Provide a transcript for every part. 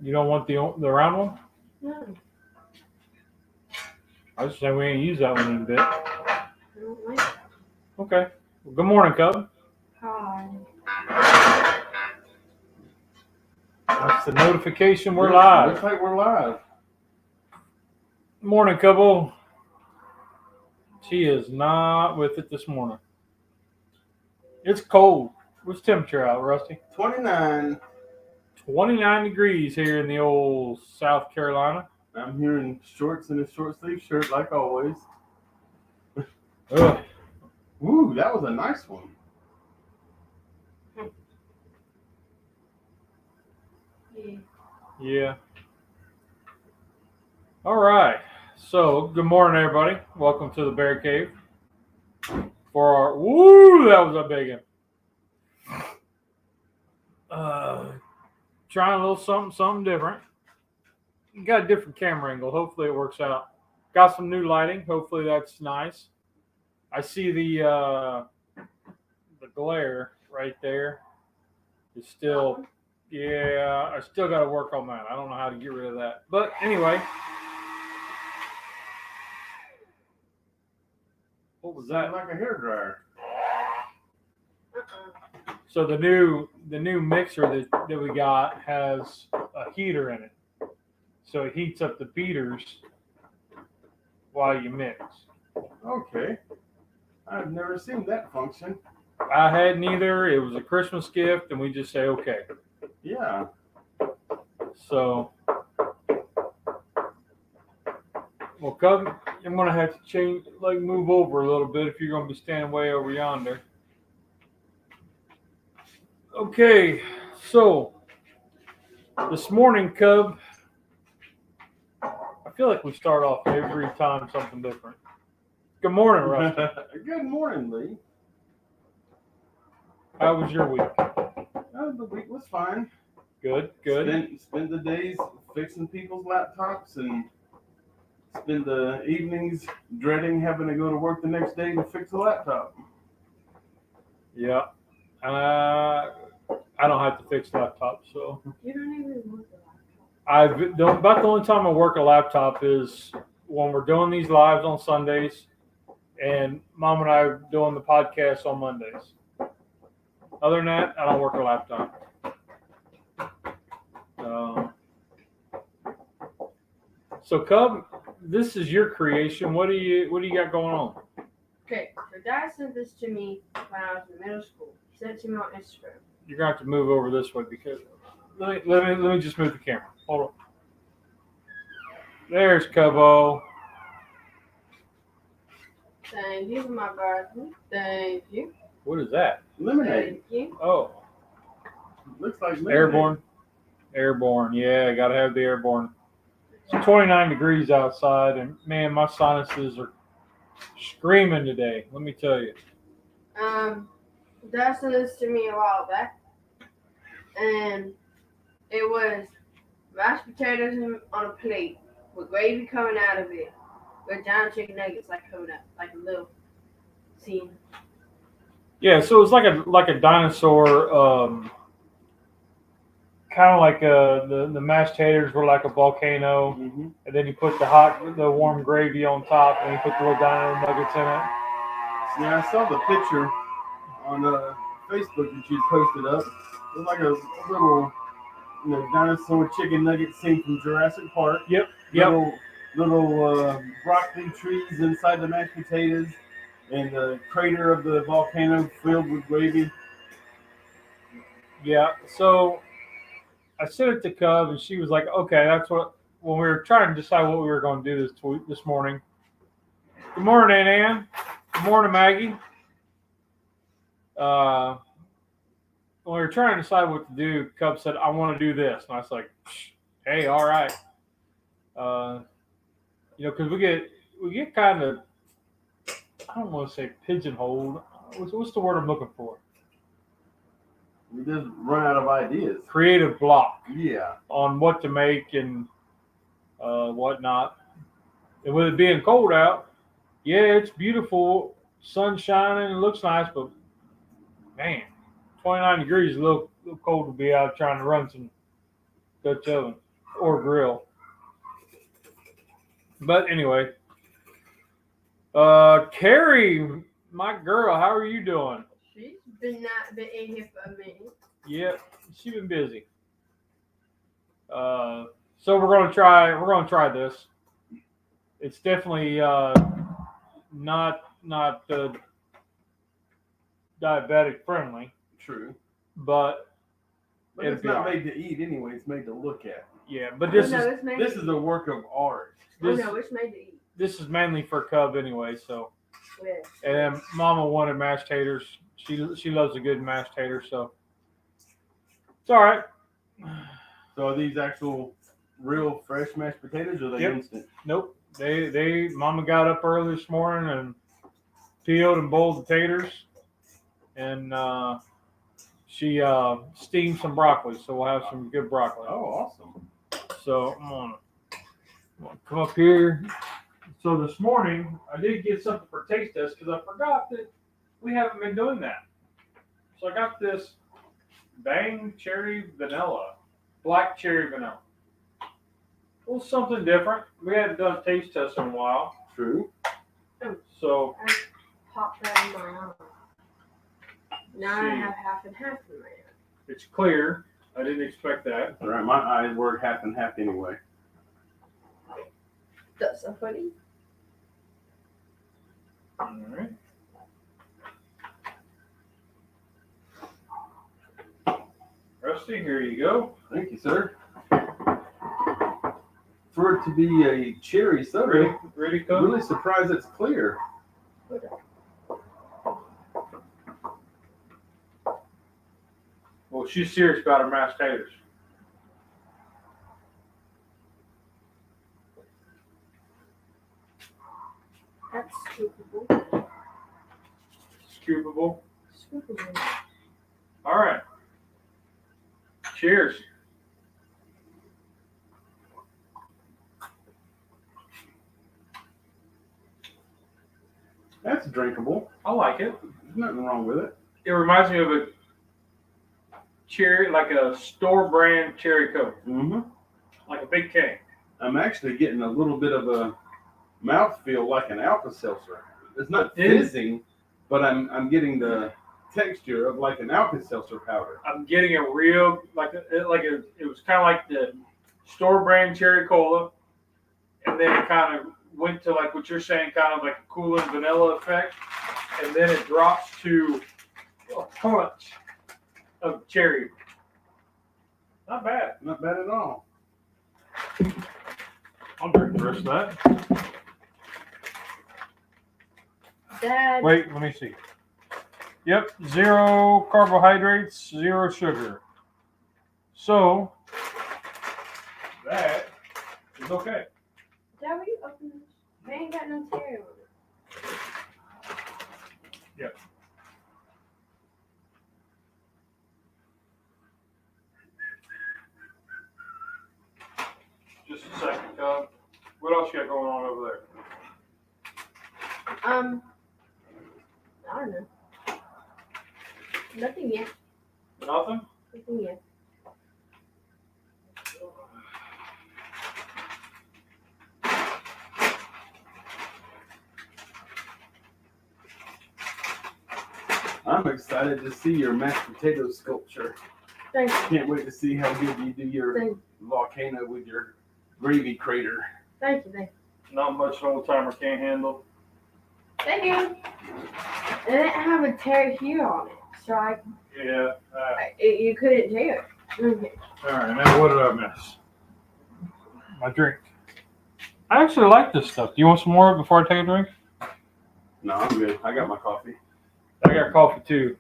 You don't want the round one? No. I was saying we ain't used that one in a bit. I don't like that. Okay. Well, good morning, Cub. Hi. That's the notification. We're live. Looks like we're live. Morning, Cubbo. She is not with it this morning. It's cold. What's the temperature out, Rusty? 29. 29 degrees here in the old South Carolina. I'm here in shorts and a short sleeve shirt like always. Ugh. Ooh, that was a nice one. Yeah. All right. So, good morning, everybody. Welcome to the Bear Cave. For our that was a big one. Trying a little something different. Got a different camera angle. Hopefully, it works out. Got some new lighting. Hopefully, that's nice. I see the glare right there. It's still, I still got to work on that. I don't know how to get rid of that. But anyway. What was that? Sounded like a hairdryer. So the new mixer that we got has a heater in it. So it heats up the beaters while you mix. Okay. I've never seen that function. I hadn't either. It was a Christmas gift, and we just say okay. Yeah. So, well, Cub, I'm gonna have to move over a little bit if you're gonna be standing way over yonder. Okay, so this morning, Cub, I feel like we start off every time something different. Good morning, Rusty. Good morning, Lee. How was your week? The week was fine. Good. Spend the days fixing people's laptops and spend the evenings dreading having to go to work the next day to fix a laptop. Yeah. I don't have to fix laptops, so. You don't even work a laptop. About the only time I work a laptop is when we're doing these lives on Sundays, and Mom and I are doing the podcast on Mondays. Other than that, I don't work a laptop. So Cub, this is your creation. What do you got going on? Okay, so Dad sent this to me when I was in middle school. He sent it to me on Instagram. You're going to have to move over this way because let me just move the camera. Hold on. There's Cubbo. Thank you for my birthday. Thank you. What is that? Lemonade. Thank you. Oh, Looks like lemonade. Airborne. Yeah, I got to have the airborne. It's 29 degrees outside, and man, my sinuses are screaming today. Let me tell you. Dad sent this to me a while back, and it was mashed potatoes on a plate with gravy coming out of it, with giant chicken nuggets coming out, like a little scene. Yeah, so it was like a dinosaur. Kind of like the mashed taters were like a volcano, Mm-hmm. and then you put the warm gravy on top, and you put the little dino nuggets in it. Yeah, I saw the picture on Facebook that you posted up. It was like a little, dinosaur chicken nugget scene from Jurassic Park. Yep. Little broccoli trees inside the mashed potatoes, and the crater of the volcano filled with gravy. Yeah. So I sent it to Cub, and she was like, "Okay, that's what." When we were trying to decide what we were going to do this morning. Good morning, Aunt Ann. Good morning, Maggie. When we were trying to decide what to do, Cub said, "I want to do this," and I was like, "Hey, all right." Because we get kind of, I don't want to say pigeonholed. What's the word I'm looking for? We just run out of ideas. Creative block. Yeah. On what to make and whatnot. And with it being cold out, yeah, it's beautiful, sun shining, it looks nice, but man, 29 degrees is a little cold to be out trying to run some Dutch oven. or grill. But anyway, Carrie, my girl, how are you doing? She's been in here for a minute. Yep, she's been busy. So we're gonna try this. It's definitely not diabetic friendly, True. But it's not made to eat anyway. It's made to look at. Yeah, but this is a work of art. It's made to eat. This is mainly for Cub anyway. So. Yes. And Mama wanted mashed taters. She loves a good mashed tater, so it's all right. So are these actual real fresh mashed potatoes, or are they instant? Nope. They Mama got up early this morning and peeled and boiled the taters, and she steamed some broccoli, so we'll have some good broccoli. Oh, awesome. So I'm gonna come up here. So this morning I did get something for taste test because I forgot that we haven't been doing that. So I got this Bang Cherry Vanilla, Black Cherry Vanilla. A little something different. We hadn't done a taste test in a while. True. So I popped that in my eye. Now I have half and half in my eye. It's clear. I didn't expect that. All right, my eyes were half and half anyway. That's so funny. All right. Rusty, here you go. Thank you, sir. For it to be a cherry soda, Ready, Cook? I'm really surprised it's clear. Well, she's serious about her mashed taters. That's scoopable. Scoopable. Scoopable. All right. Cheers. That's drinkable. I like it. There's nothing wrong with it. It reminds me of a cherry, like a store brand cherry Coke, Mm-hmm. like a big can. I'm actually getting a little bit of a mouthfeel like an Alka-Seltzer. It's not fizzing, but I'm getting the texture of like an Alka-Seltzer powder. I'm getting a real it was kind of like the store brand cherry cola, and then it kind of went to like what you're saying, kind of like a cooling vanilla effect, and then it drops to a punch of cherry. Not bad. Not bad at all. I'll drink the rest of that. Dad. Wait, let me see. Yep, 0 carbohydrates, 0 sugar. So that is okay. Dad, will you open this? They ain't got no cherry on it. Yep. Just a second, Cub. What else you got going on over there? I don't know. Nothing yet. Nothing? Nothing yet. I'm excited to see your mashed potato sculpture. Thank you. Can't wait to see how good you do your volcano with your gravy crater. Thank you. Thank you. Not much an old timer can't handle. Thank you. It didn't have a tear here on it, so Yeah. you couldn't tear it. Okay. All right, now what did I miss? My drink. I actually like this stuff. Do you want some more before I take a drink? No, I'm good. I got my coffee. I got coffee too.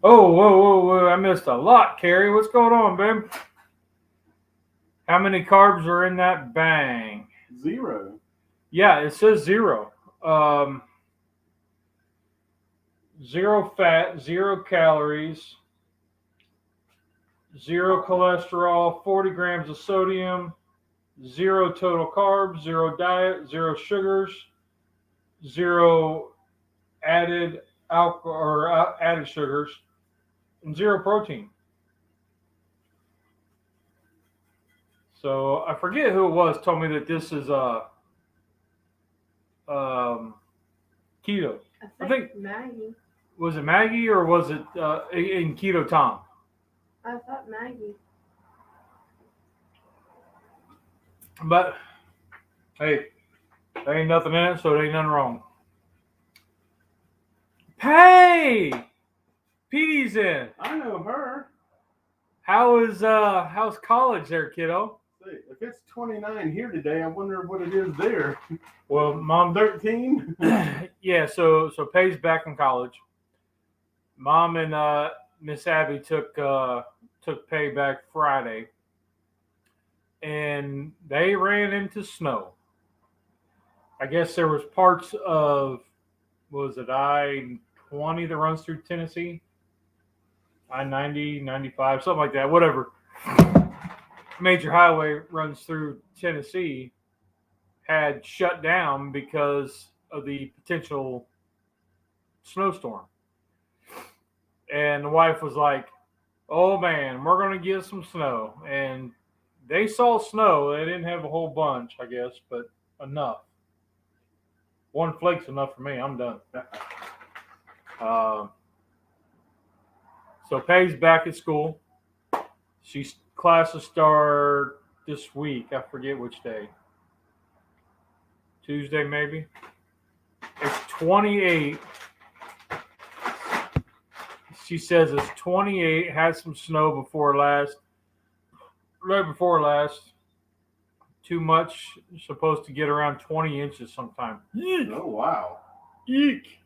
Oh, whoa. I missed a lot, Carrie. What's going on, babe? How many carbs are in that bang? 0. Yeah, it says 0. 0 fat, 0 calories, 0 cholesterol, 40 grams of sodium, 0 total carbs, 0 diet, 0 sugars, 0 added alcohol or added sugars, and 0 protein. So I forget who it was told me that this is keto. I think Maggie. Was it Maggie or was it in Keto Tom? I thought Maggie. But hey, there ain't nothing in it, so there ain't nothing wrong. Hey, Petey's in. I know her. How's college there, kiddo? See, if it's 29 here today, I wonder what it is there. Well, Mom, 13. yeah. So Pay's back in college. Mom and Miss Abby took Pay back Friday, and they ran into snow. I guess there was parts of, what was it, I-20 that runs through Tennessee, I-90, 95, something like that, whatever. Major highway runs through Tennessee, had shut down because of the potential snowstorm. And the wife was like, oh man, we're going to get some snow. And they saw snow. They didn't have a whole bunch, I guess, but enough. One flake's enough for me. I'm done. So Paige's back at school. Classes start this week. I forget which day. Tuesday, maybe. It's 28. She says it's 28. Had some snow before last. Right before last. Too much. Supposed to get around 20 inches sometime. Oh, wow. Eek.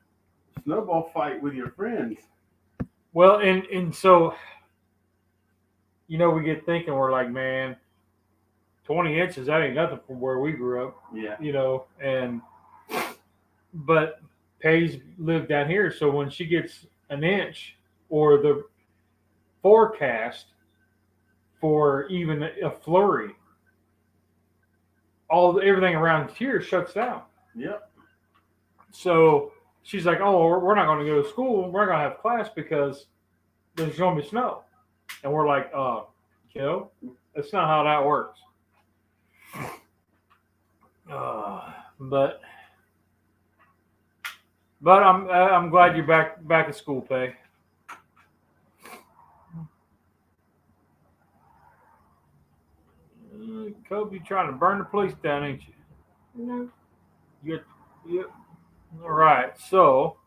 Snowball fight with your friends. Well, and so, we get thinking, we're like, man, 20 inches, that ain't nothing from where we grew up. Yeah. But Paige lived down here, so when she gets an inch or the forecast for even a flurry, everything around here shuts down. Yep. So she's like, oh, we're not going to go to school. We're going to have class because there's going to be snow. And we're like, that's not how that works. But I'm glad you're back at school, Pay. Kobe, trying to burn the place down, ain't you? No. Yep. All right. So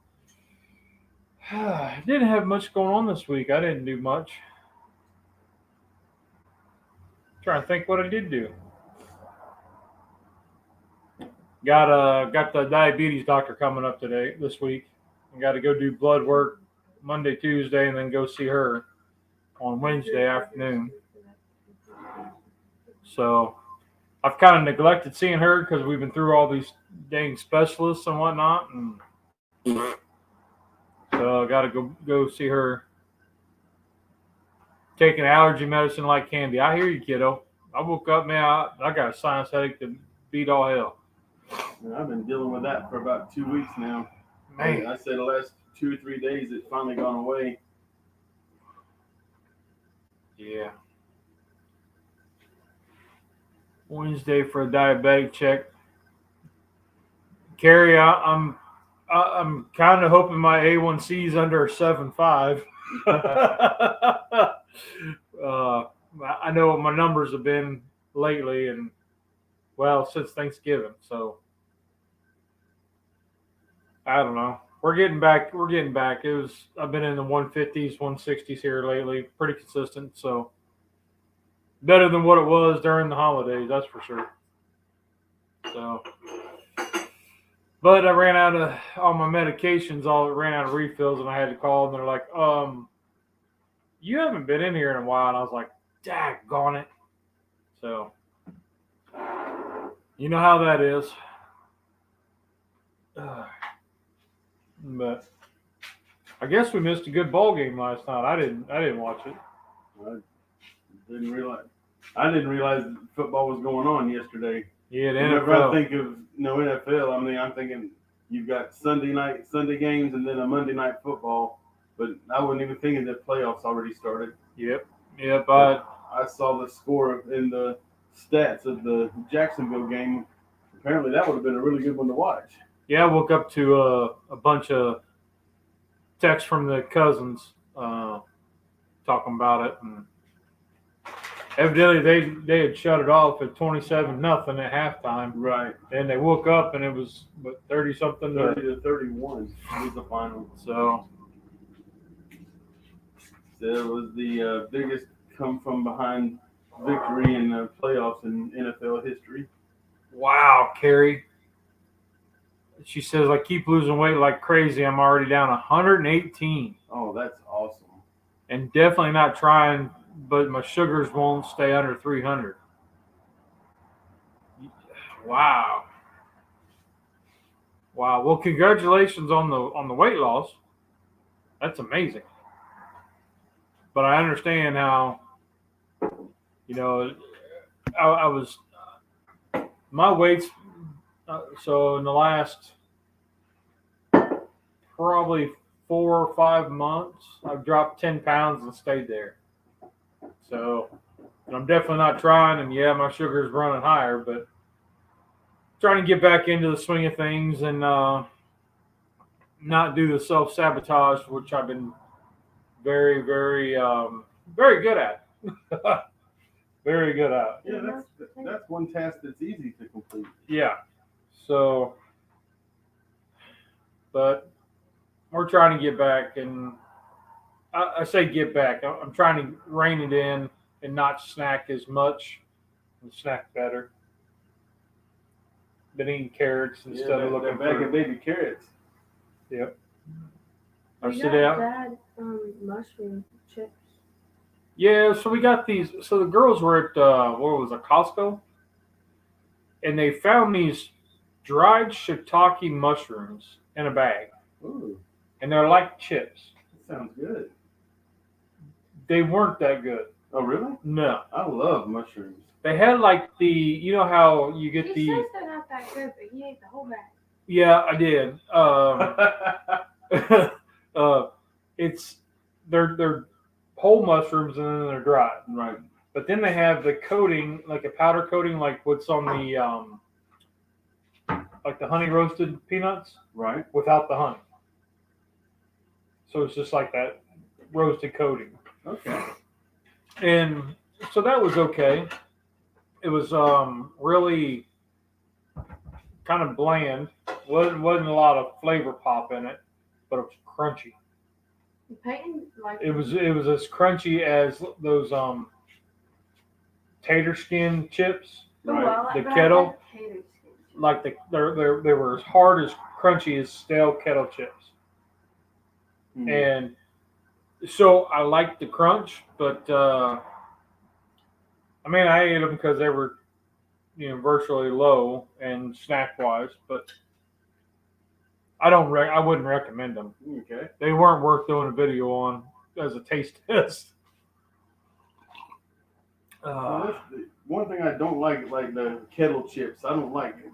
I didn't have much going on this week. I didn't do much. Trying to think what I did do. Got the diabetes doctor coming up this week. I got to go do blood work Monday, Tuesday, and then go see her on Wednesday afternoon. So I've kind of neglected seeing her because we've been through all these dang specialists and whatnot, and so I got to go see her. Taking allergy medicine like candy. I hear you, kiddo. I woke up, man. I got a sinus headache to beat all hell. I've been dealing with that for about 2 weeks now. Man, I said the last 2 or 3 days it's finally gone away. Yeah. Wednesday for a diabetic check. Carrie, I'm kind of hoping my A1C is under 7.5. I know what my numbers have been lately, and since Thanksgiving. So I don't know. We're getting back. I've been in the 150s, 160s here lately. Pretty consistent. So better than what it was during the holidays, that's for sure. So, but I ran out of all my medications. Ran out of refills, and I had to call. And they're like, you haven't been in here in a while. And I was like, daggone it. So, you know how that is. But I guess we missed a good ball game last night. I didn't watch it. I didn't realize football was going on yesterday. Yeah, the Whenever NFL. I think of NFL, I'm thinking you've got Sunday games and then a Monday night football. But I wasn't even thinking that playoffs already started. Yep. I saw the score in the stats of the Jacksonville game, apparently that would have been a really good one to watch. Yeah, I woke up to a bunch of texts from the cousins talking about it, and evidently they had shut it off at 27-0 at halftime. Right. And they woke up and it was 30-something. 30-31 was the final. So it was the biggest come from behind victory in the playoffs in NFL history. wow, Carrie. She says, I keep losing weight like crazy. I'm already down 118. Oh, that's awesome. And definitely not trying, but my sugars won't stay under 300. Wow. Wow. Well, congratulations on the weight loss. That's amazing. But I understand how, I was my weight's so in the last probably 4 or 5 months, I've dropped 10 pounds and stayed there. So I'm definitely not trying, and yeah, my sugar's running higher, but trying to get back into the swing of things and not do the self-sabotage, which I've been very, very, very good at. Very good at. Yeah, that's one task that's easy to complete. Yeah. So, but we're trying to get back, and I say get back. I'm trying to rein it in and not snack as much and snack better. Been eating carrots instead of looking that bag of baby carrots. Yep. You sit got down. Dad, mushroom chips. Yeah, so we got these. So the girls were at what was it, Costco, and they found these dried shiitake mushrooms in a bag, Ooh, and they're like chips. that sounds good. They weren't that good. Oh, really? No, I love mushrooms. they had like the how you get He the. says they're not that good, but he ate the whole bag. Yeah, I did. It's they're whole mushrooms and then they're dried. Right. But then they have the coating, like a powder coating, like what's on the like the honey roasted peanuts, Right. without the honey. So it's just like that roasted coating. Okay. And so that was okay. It was really kind of bland. Wasn't a lot of flavor pop in it, but it was crunchy. Peyton, like It was as crunchy as those tater skin chips, Right. the kettle. Like they were as hard as crunchy as stale kettle chips. Mm. And so I liked the crunch, but I ate them because they were virtually low and snack wise, but I wouldn't recommend them. Okay. They weren't worth doing a video on as a taste test. Well, that's one thing I don't like the kettle chips. I don't like them.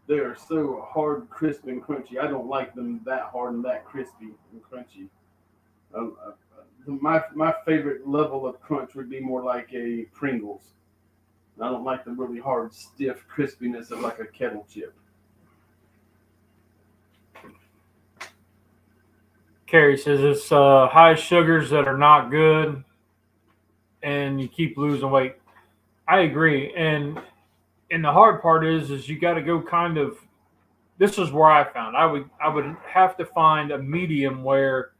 They are so hard, crisp, and crunchy. I don't like them that hard and that crispy and crunchy. My favorite level of crunch would be more like a Pringles. I don't like the really hard, stiff crispiness of like a kettle chip. Carrie says it's high sugars that are not good, and you keep losing weight. I agree, and the hard part is you got to go kind of. This is where I found I would have to find a medium where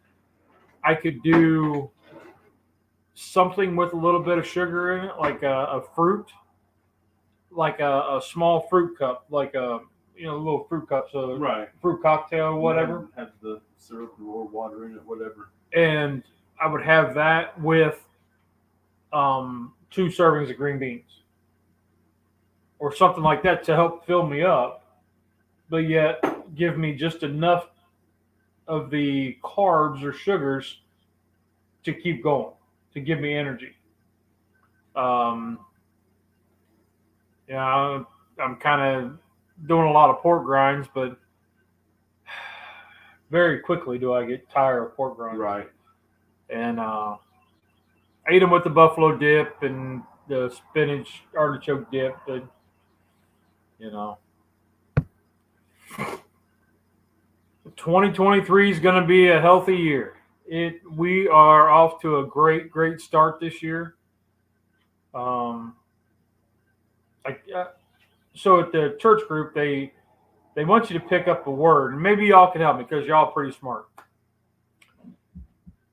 I could do something with a little bit of sugar in it, like a fruit, like a small fruit cup, like a little fruit cup, so Right. fruit cocktail or whatever. Have the syrup or water in it, whatever. And I would have that with 2 servings of green beans or something like that to help fill me up, but yet give me just enough of the carbs or sugars to keep going, to give me energy. I'm kind of doing a lot of pork grinds, but very quickly do I get tired of pork grinds. Right. And I ate them with the buffalo dip and the spinach artichoke dip. That, you know, 2023 is going to be a healthy year. We are off to a great start this year. So at the church group, they want you to pick up a word, and maybe y'all can help me because y'all are pretty smart.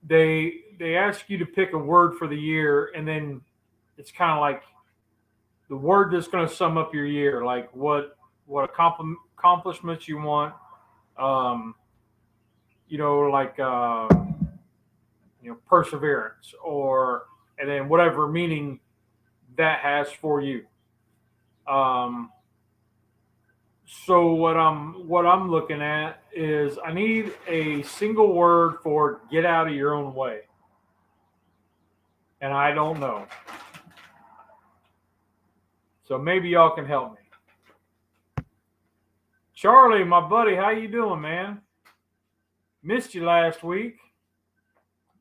They ask you to pick a word for the year, and then it's kind of like the word that's going to sum up your year, like what accomplishments you want, like perseverance, and then whatever meaning that has for you. So what I'm looking at is I need a single word for get out of your own way. And I don't know. So maybe y'all can help me. Charlie, my buddy, how you doing, man? Missed you last week.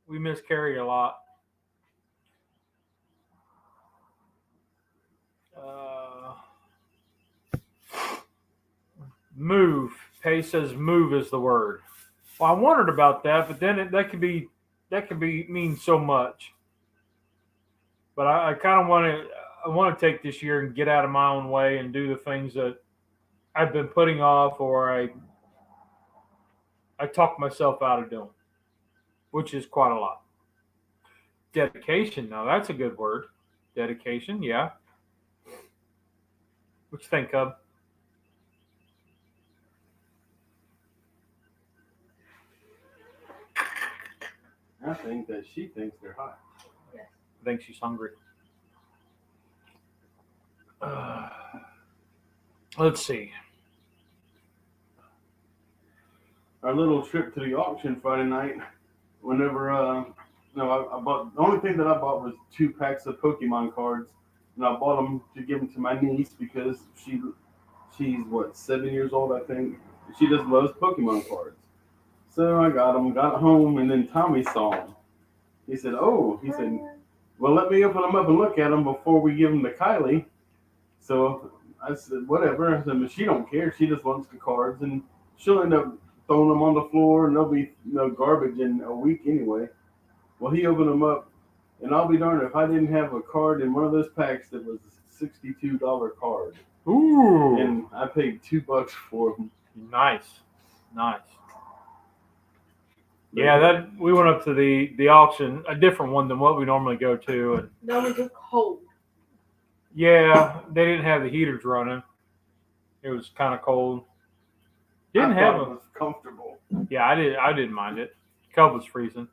We miss Carrie a lot. Move. Pay says move is the word. Well, I wondered about that, but then that could mean so much. But I kind of want to take this year and get out of my own way and do the things that I've been putting off, or I talk myself out of doing, which is quite a lot. Dedication. Now that's a good word. Dedication. Yeah. What you think, Cub? I think that she thinks they're hot. Yes. I think she's hungry. Let's see. Our little trip to the auction Friday night. Whenever I bought, the only thing that I bought was 2 packs of Pokemon cards, and I bought them to give them to my niece because she's what, 7 years old, I think. She just loves Pokemon cards. So I got them, got home, and then Tommy saw them. He said, well, let me open them up and look at them before we give them to Kylie. So I said, whatever. I said, but she don't care. She just wants the cards, and she'll end up throwing them on the floor, and they'll be garbage in a week anyway. Well, he opened them up, and I'll be darned if I didn't have a card in one of those packs that was a $62 card. Ooh. And I paid $2 for them. Nice. Yeah, we went up to the auction, a different one than what we normally go to, and That was cold. yeah, they didn't have the heaters running. It was kind of cold. It was comfortable. Yeah, I didn't mind it. Cub was freezing.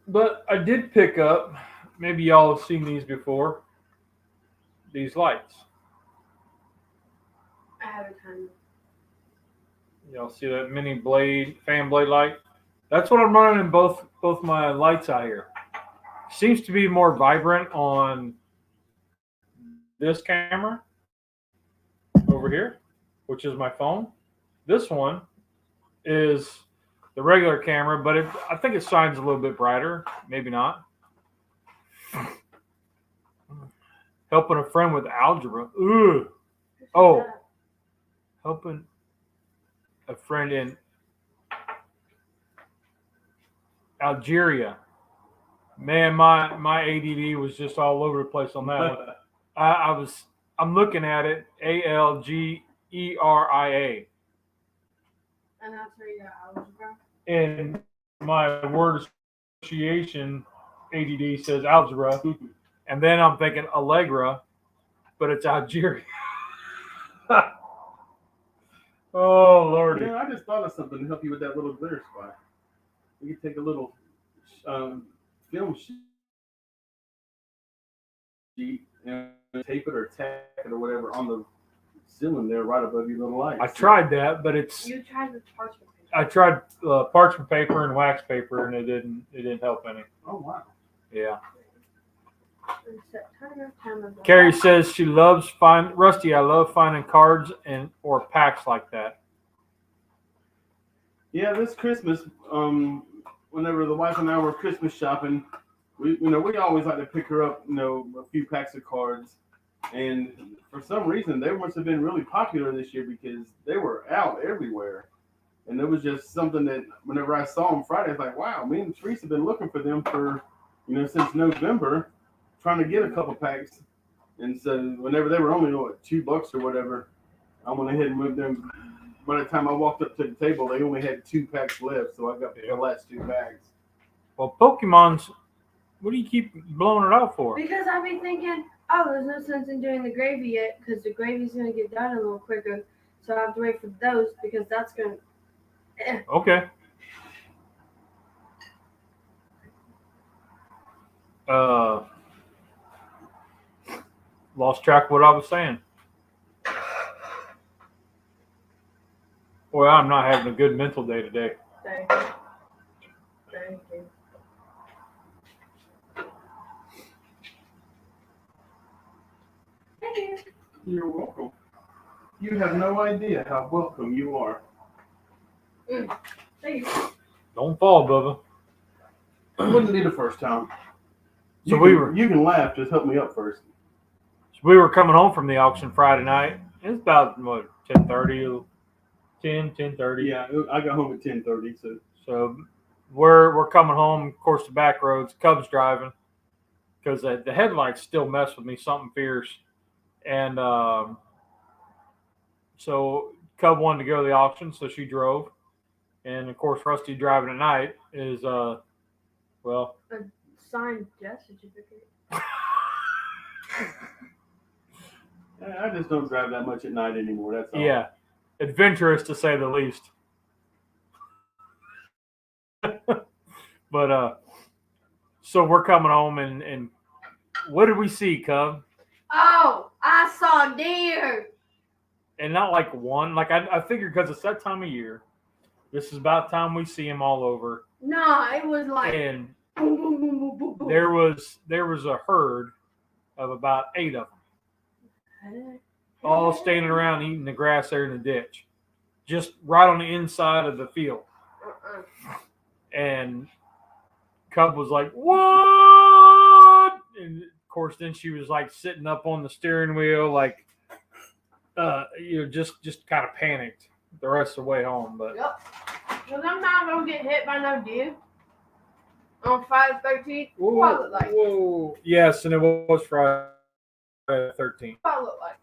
But I did pick up. Maybe y'all have seen these before. These lights. I have a kind of. Y'all see that mini fan blade light? That's what I'm running in both my lights out here. Seems to be more vibrant on this camera over here, which is my phone. This one is the regular camera, but I think it shines a little bit brighter. Maybe not. Helping a friend with algebra. Ooh. Oh. Helping a friend in Algeria. Man, my ADD was just all over the place on that one. I'm looking at it. Algeria. And that's where you got algebra. And my word association ADD says algebra. And then I'm thinking Allegra, but it's Algeria. Oh, Lordy. Yeah, I just thought of something to help you with that little glitter spot. You could take a little film sheet and tape it or tack it or whatever on the ceiling there right above your little light. I tried that, but it's... You tried with parchment paper. I tried parchment paper and wax paper, and it didn't help any. Oh, wow. Yeah. September. Carrie says she loves Rusty, I love finding cards or packs like that. Yeah, this Christmas, whenever the wife and I were Christmas shopping, we always like to pick her up, a few packs of cards. And for some reason, they must have been really popular this year because they were out everywhere. And it was just something that whenever I saw them Friday, I was like, wow, me and Teresa have been looking for them for, since November, trying to get a couple packs. And so whenever they were only $2 or whatever, I went ahead and moved them. By the time I walked up to the table, they only had 2 packs left, so I got the last 2 bags. Well, Pokemon's, what do you keep blowing it out for? Because I've been thinking, there's no sense in doing the gravy yet because the gravy's going to get done a little quicker. So I have to wait for those because that's going to... Okay. Lost track of what I was saying. Boy, I'm not having a good mental day today. Thank you. Thank you. Thank you. You're welcome. You have no idea how welcome you are. Thank you. Don't fall, Bubba. It wouldn't be the first time. So You can laugh. Just help me up first. So we were coming home from the auction Friday night. It was about 10:30. Yeah, I got home at 10:30. So we're coming home. Of course, the back roads. Cub's driving because the headlights still mess with me. Something fierce. And so Cub wanted to go to the auction, so she drove. And of course, Rusty driving at night is A signed death certificate. I just don't drive that much at night anymore. That's all. Yeah, adventurous to say the least. But so we're coming home and what did we see, Cub? Oh, I saw deer. And not like one. Like I figured because it's that time of year. This is about time we see them all over. No, it was like And boom, boom, boom, boom, boom, boom. there was a herd of about 8 of them, all standing around eating the grass there in the ditch, just right on the inside of the field. And Cub was like, "What?" And of course, then she was like sitting up on the steering wheel, like, just kind of panicked the rest of the way home. But Yep. So sometimes I'll get hit by no deer on Friday the 13th. What I look like? Whoa. Yes, and it was Friday the 13th. What I look like?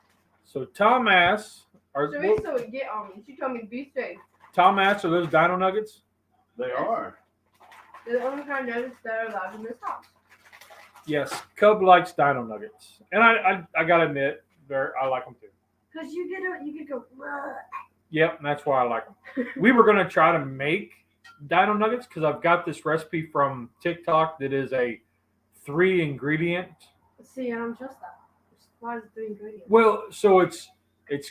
So Tom asks, Teresa would get on me. She told me to be safe. Tom asks, are those Dino Nuggets? They are. They're the only kind of nuggets that are allowed in this house. Yes, Cub likes Dino Nuggets, and I gotta admit, I like them too. Cause you get to go. Yep, that's why I like them. We were gonna try to make Dino Nuggets because I've got this recipe from TikTok that is a 3-ingredient. See, I don't trust that. Why is it 3 ingredients? Well, so it's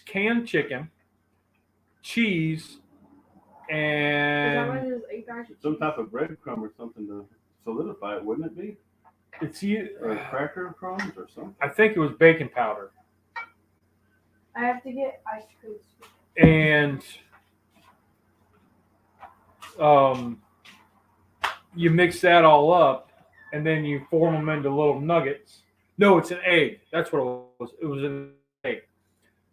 canned chicken, cheese, and Some type of breadcrumb or something to solidify it, wouldn't it be? it's Or cracker crumbs or something? I think it was baking powder. I have to get ice cream. And you mix that all up, and then you form them into little nuggets. No, it's an egg. That's what it was. It was an egg.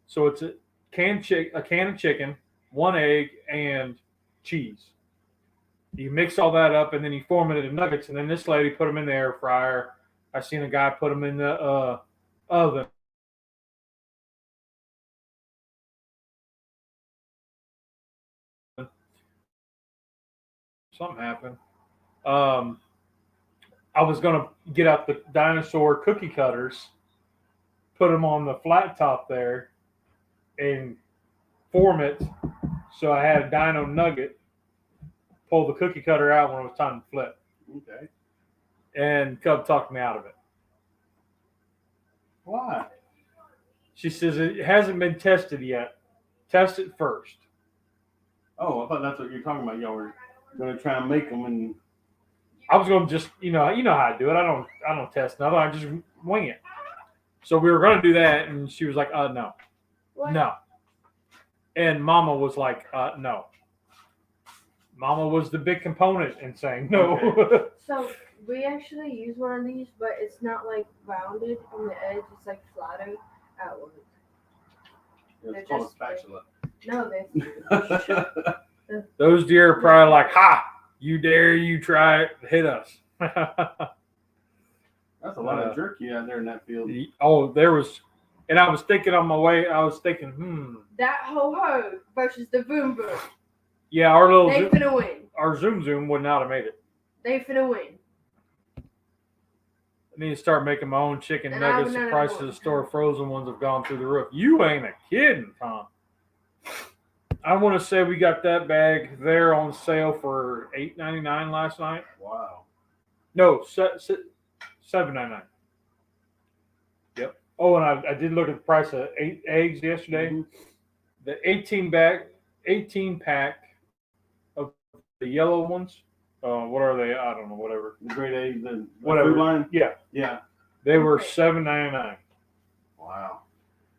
So it's a can of chicken, 1 egg, and cheese. You mix all that up, and then you form it into nuggets. And then this lady put them in the air fryer. I seen a guy put them in the oven. Something happened. I was gonna get out the dinosaur cookie cutters, put them on the flat top there, and form it so I had a dino nugget. Pull the cookie cutter out when it was time to flip. Okay. And Cub talked me out of it. Why? She says it hasn't been tested yet. Test it first. Oh, I thought that's what you're talking about. Y'all were going to try and make them, and I was going to just, you know how I do it. I don't test nothing. I just wing it. So we were going to do that, and she was like, no. What? No. And Mama was like, no. Mama was the big component in saying no. Okay. So we actually use one of these, but it's not like rounded on the edge. It's like flatter outward. It's called a spatula. No, they. Those deer are probably like, "Ha! You dare you try it? Hit us!" That's a lot of jerky out there in that field. Oh, there was, and I was thinking on my way. I was thinking, That ho versus the boom boom. yeah, our little They finna win. our zoom would not have made it. They finna win. I need to start making my own chicken And I nuggets. would The not prices have of won. the store frozen ones have gone through the roof. You ain't a kidding, Tom. I want to say we got that bag there on sale for $8.99 last night. Wow. No, $7.99. Yep. Oh, and I did look at the price of 8 eggs yesterday. Mm-hmm. The 18 pack of the yellow ones. What are they? I don't know. Whatever. The grade A, the Whatever. food line? Yeah. Yeah. They were $7.99. Wow.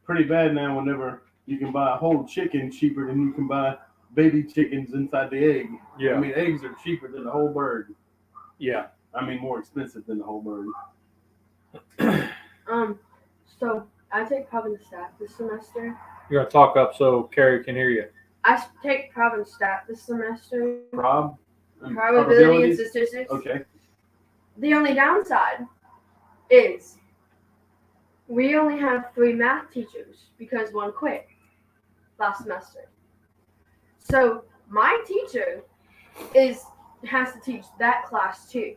Pretty bad now whenever you can buy a whole chicken cheaper than you can buy baby chickens inside the egg. Yeah. I mean, eggs are cheaper than the whole bird. Yeah. I mean, more expensive than the whole bird. So I take Prob and Stat this semester. You're gonna talk up so Carrie can hear you. I take Prob and Stat this semester. Prob? Probability and statistics. Okay. The only downside is we only have 3 math teachers because one quit last semester. So my teacher has to teach that class too.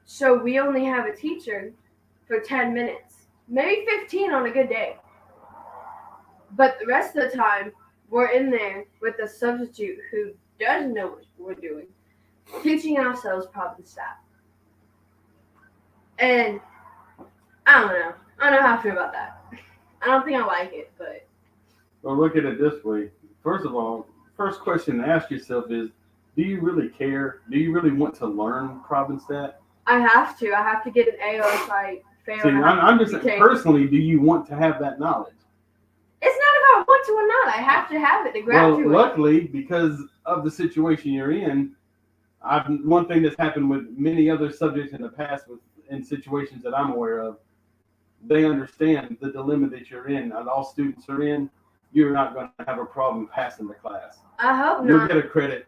So we only have a teacher for 10 minutes, maybe 15 on a good day. But the rest of the time, we're in there with a substitute who doesn't know what we're doing, teaching ourselves problem stat. And I don't know. I don't know how I feel about that. I don't think I like it, but. Well, look at it this way. First of all, first question to ask yourself is, do you really care? Do you really want to learn problem stat? I have to. I have to get an A or if I fail. See, I'm just saying, personally, do you want to have that knowledge? It's not if I want to or not. I have to have it to graduate. Well, luckily, because of the situation you're in, one thing that's happened with many other subjects in the past, in situations that I'm aware of, they understand the dilemma that you're in, and all students are in. You're not going to have a problem passing the class. I hope You'll not. get a credit,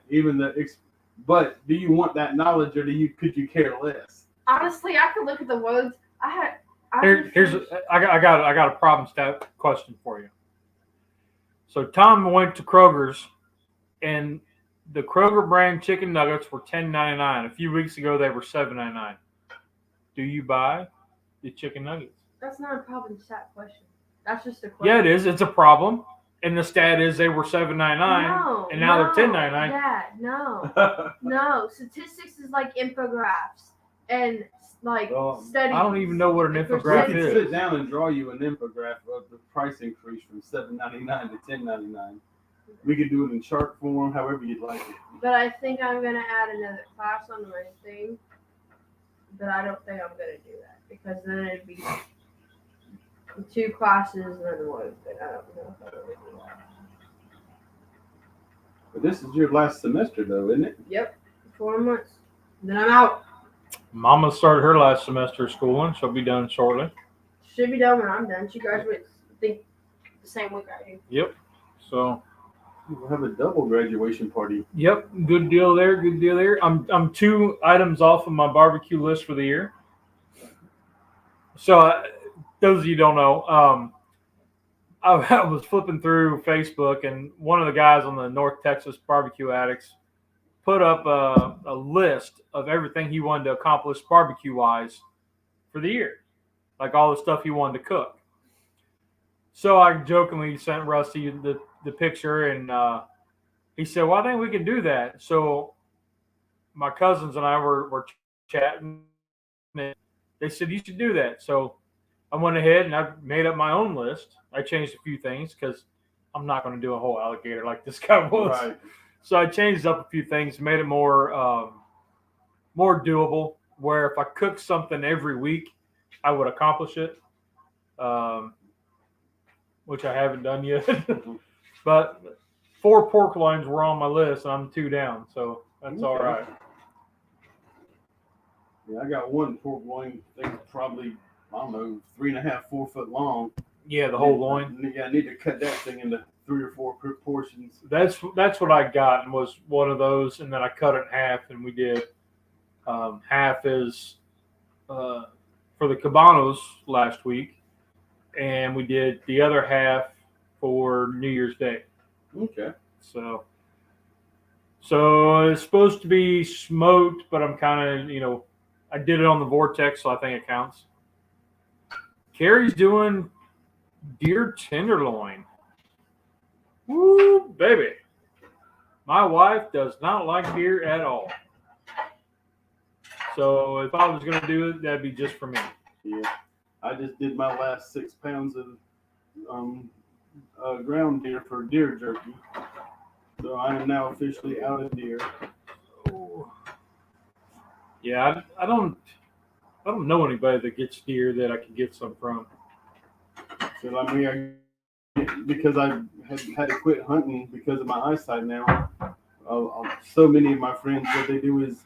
but do you want that knowledge, or could you care less? Honestly, I could look at the words. I got a problem stat question for you. So Tom went to Kroger's, and the Kroger brand chicken nuggets were $10.99. A few weeks ago, they were $7.99. Do you buy the chicken nuggets? That's not a problem stat question. That's just a question. Yeah, it is. It's a problem. And the stat is they were $7.99, and now they're $10.99. Yeah, no. No. Statistics is like infographics and like studies. I don't even know what an We infograph could is. sit down and draw you an infograph of the price increase from $7.99 to $10.99. We could do it in chart form, however you'd like it. But I think I'm going to add another class on my thing. But I don't think I'm going to do that because then it'd be 2 classes and then 1. But I don't know if I'm going to do that. But this is your last semester, though, isn't it? Yep. 4 months. Then I'm out. Mama started her last semester of schooling. She'll be done shortly. Should be done when I'm done. She graduates, I think, the same week I do. Yep. So. We'll have a double graduation party. Yep, good deal there. Good deal there. I'm 2 items off of my barbecue list for the year. So, those of you who don't know, I was flipping through Facebook, and one of the guys on the North Texas Barbecue Addicts put up a list of everything he wanted to accomplish barbecue-wise for the year, like all the stuff he wanted to cook. So I jokingly sent Rusty the picture, and he said, well, I think we can do that. So my cousins and I were chatting, and they said, you should do that. So I went ahead and I made up my own list. I changed a few things because I'm not going to do a whole alligator like this guy was. Right. So I changed up a few things, made it more doable, where if I cooked something every week, I would accomplish it, which I haven't done yet. But 4 pork loins were on my list, and I'm 2 down, so that's all right. Yeah, I got one pork loin. I think it's probably, I don't know, 3.5, 4 foot long. Yeah, the whole loin. Yeah, I need to cut that thing into 3 or 4 portions. That's what I got, and was one of those, and then I cut it in half, and we did half is for the cabanos last week, and we did the other half for New Year's Day. Okay. So it's supposed to be smoked, but I'm kind of, I did it on the vortex, so I think it counts. Carrie's doing deer tenderloin. Woo, baby. My wife does not like deer at all. So if I was going to do it, that'd be just for me. Yeah. I just did my last 6 pounds of ground deer for deer jerky. So I am now officially out of deer. Yeah, I don't know anybody that gets deer that I can get some from. So I mean, because I had to quit hunting because of my eyesight now. So many of my friends, what they do is,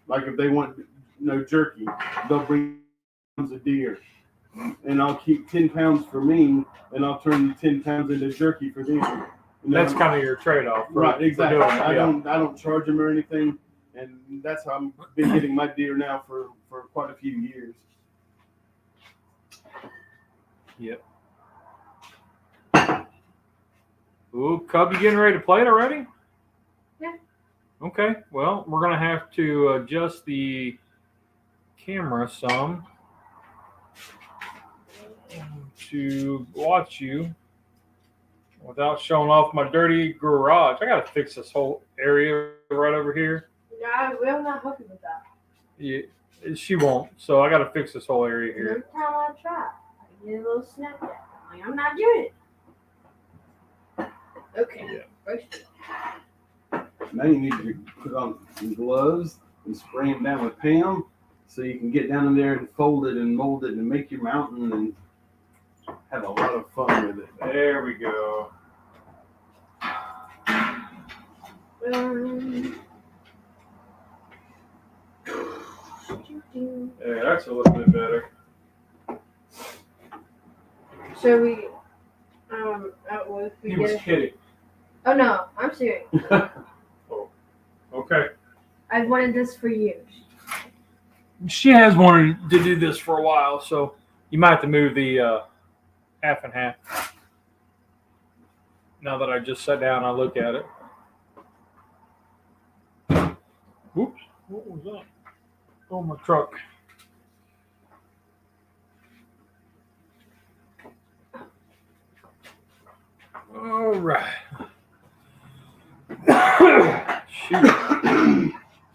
like if they want jerky, they'll bring pounds of deer, and I'll keep 10 pounds for me, and I'll turn the 10 pounds into jerky for them. That's kind of your trade-off, right? Exactly. I yeah. don't charge them or anything, and that's how I've been getting my deer now for quite a few years. Yep. Ooh, Cub, you getting ready to play it already? Yeah. Okay. Well, we're gonna have to adjust the camera some to watch you without showing off my dirty garage. I gotta fix this whole area right over here. No, I will not help you with that. Yeah, she won't. So I gotta fix this whole area here. Every time I try, I get a little snap at. I'm not doing it. Okay. Yeah. Now you need to put on some gloves and spray them down with Pam, so you can get down in there and fold it and mold it and make your mountain and have a lot of fun with it. There we go. Yeah, that's a little bit better. So we He was kidding. Oh no, I'm serious. Oh, okay. I've wanted this for years. She has wanted to do this for a while, so you might have to move the half and half. Now that I just sat down and I look at it. Whoops, what was that? Oh, my truck. All right. Shoot.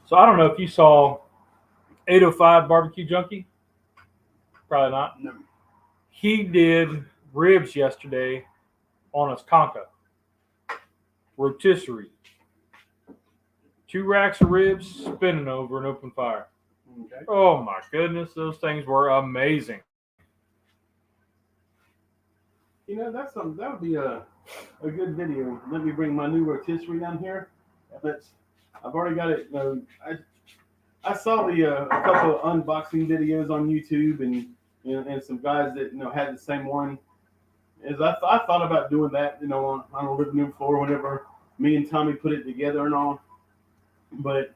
So I don't know if you saw 805 Barbecue Junkie. Probably not. No. He did ribs yesterday on his Tonka. Rotisserie. 2 racks of ribs spinning over an open fire. Okay. Oh my goodness, those things were amazing. That would be a good video. Let me bring my new rotisserie down here. I've already got it. I saw a couple of unboxing videos on YouTube and some guys that had the same one. I thought about doing that on a living room floor whenever me and Tommy put it together and all, but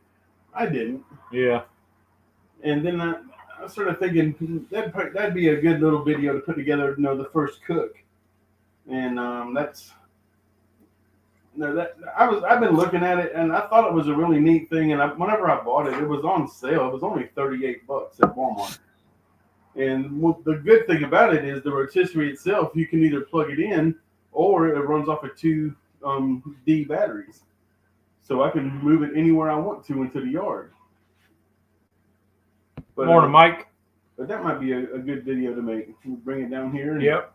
I didn't. Yeah. And then I started thinking that'd be a good little video to put together. The first cook. And I've been looking at it, and I thought it was a really neat thing. And whenever I bought it, it was on sale. It was only $38 at Walmart. And the good thing about it is the rotisserie itself. You can either plug it in, or it runs off of 2 D batteries, so I can move it anywhere I want to into the yard. But, Morning, Mike. But that might be a good video to make. We'll bring it down here. And Yep.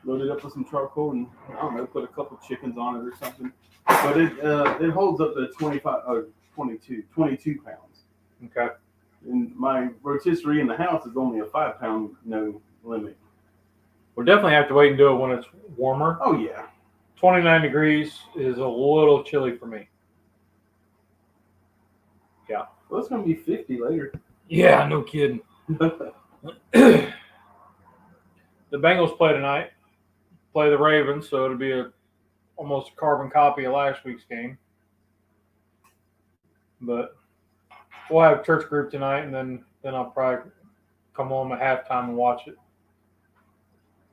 Load it up with some charcoal and, I don't know, put a couple chickens on it or something. But it holds up to 22 pounds. Okay. And my rotisserie in the house is only a 5 pound limit. We'll definitely have to wait and do it when it's warmer. Oh yeah. 29 degrees is a little chilly for me. Yeah. Well, it's gonna be 50 later. Yeah, no kidding. The Bengals play tonight. Play the Ravens, so it'll be almost a carbon copy of last week's game. But we'll have church group tonight, and then I'll probably come home at halftime and watch it.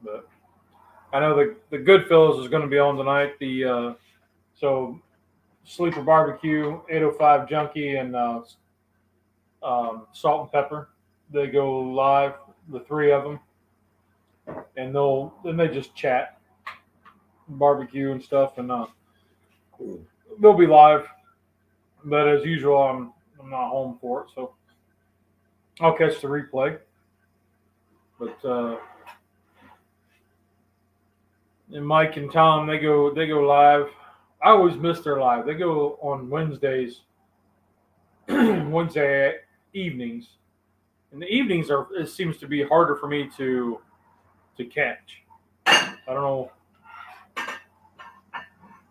But I know the Goodfellas is going to be on tonight. So Sleeper Barbecue, 805 Junkie, and Salt and Pepper. They go live, the three of them, and they just chat, barbecue and stuff, and they'll be live. But as usual, I'm not home for it, so I'll catch the replay. But and Mike and Tom, they go live. I always miss their live. They go on Wednesdays, Wednesday evenings, and the evenings it seems to be harder for me to catch. I don't know.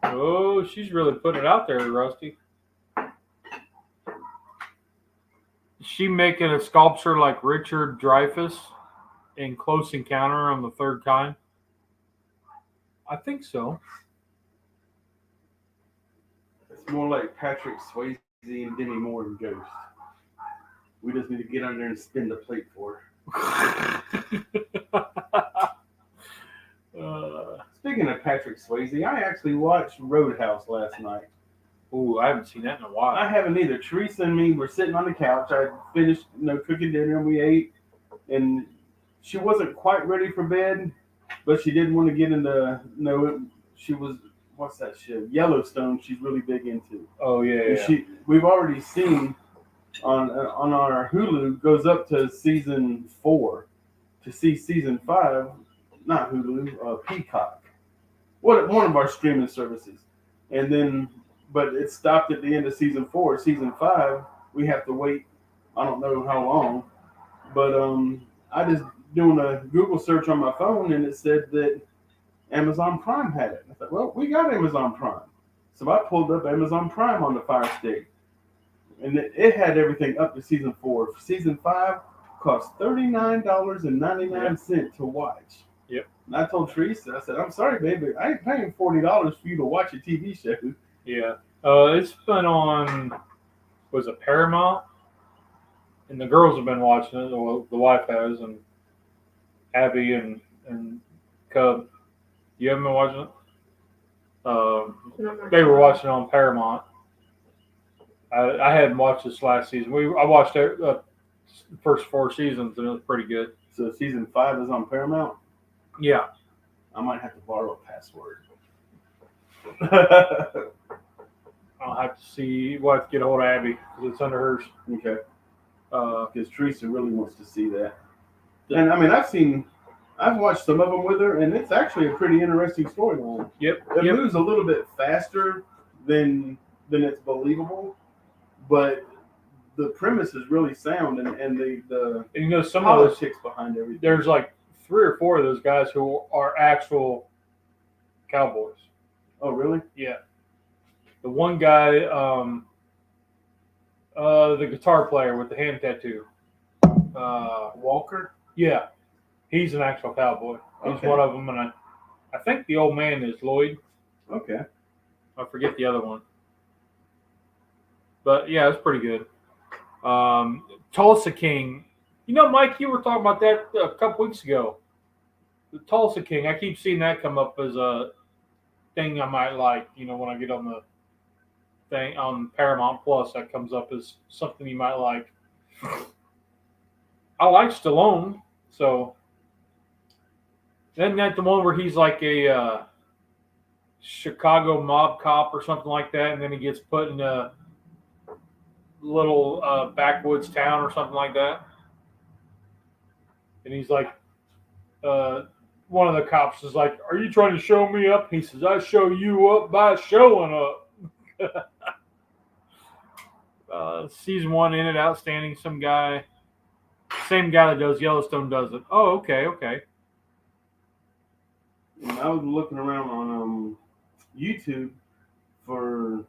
Oh, she's really putting it out there, Rusty. Is she making a sculpture like Richard Dreyfuss in Close Encounter on the Third Kind? I think so. It's more like Patrick Swayze and Demi Moore in Ghost. We just need to get on there and spin the plate for her. Speaking of Patrick Swayze, I actually watched Roadhouse last night. Ooh, I haven't seen that in a while. I haven't either. Teresa and me were sitting on the couch. I finished, cooking dinner, and we ate. And she wasn't quite ready for bed, but she didn't want to get into. She was. What's that shit? Yellowstone. She's really big into. Oh yeah. We've already seen on our Hulu goes up to season 4. To see season 5, not Hulu, Peacock. One of our streaming services, and then. But it stopped at the end of season 4. Season 5, we have to wait. I don't know how long. But I just doing a Google search on my phone, and it said that Amazon Prime had it. I thought, well, we got Amazon Prime. So I pulled up Amazon Prime on the Fire Stick. And it had everything up to season 4. Season 5 cost $39.99 to watch. Yep. And I told Teresa, I said, I'm sorry, baby, I ain't paying $40 for you to watch a TV show. Yeah. It's been on, was it Paramount? And the girls have been watching it. Well, the wife has, and Abby and Cub. You haven't been watching it? They were watching it on Paramount. I hadn't watched this last season. I watched the first 4 seasons, and it was pretty good. So season 5 is on Paramount? Yeah. I might have to borrow a password. I'll have to see. We'll have to get a hold of Abby because it's under hers. Okay. Because Teresa really wants to see that. And I mean, I've watched some of them with her, and it's actually a pretty interesting storyline. Yep. It moves a little bit faster than it's believable, but the premise is really sound, and the some of those politics behind everything. There's like 3 or 4 of those guys who are actual cowboys. Oh, really? Yeah. The one guy, the guitar player with the hand tattoo. Walker? Yeah. He's an actual cowboy. He's one of them, and I think the old man is Lloyd. Okay. I forget the other one. But, yeah, it's pretty good. Tulsa King. You know, Mike, you were talking about that a couple weeks ago. The Tulsa King. I keep seeing that come up as a thing I might like, when I get on the thing on Paramount Plus, that comes up as something you might like. I like Stallone, so isn't that the one where he's like a Chicago mob cop or something like that, and then he gets put in a little backwoods town or something like that, and he's like, one of the cops is like, "Are you trying to show me up?" He says, "I show you up by showing up." Season 1 in it, outstanding. Some guy, same guy that does Yellowstone does it. Oh, okay. I was looking around on YouTube for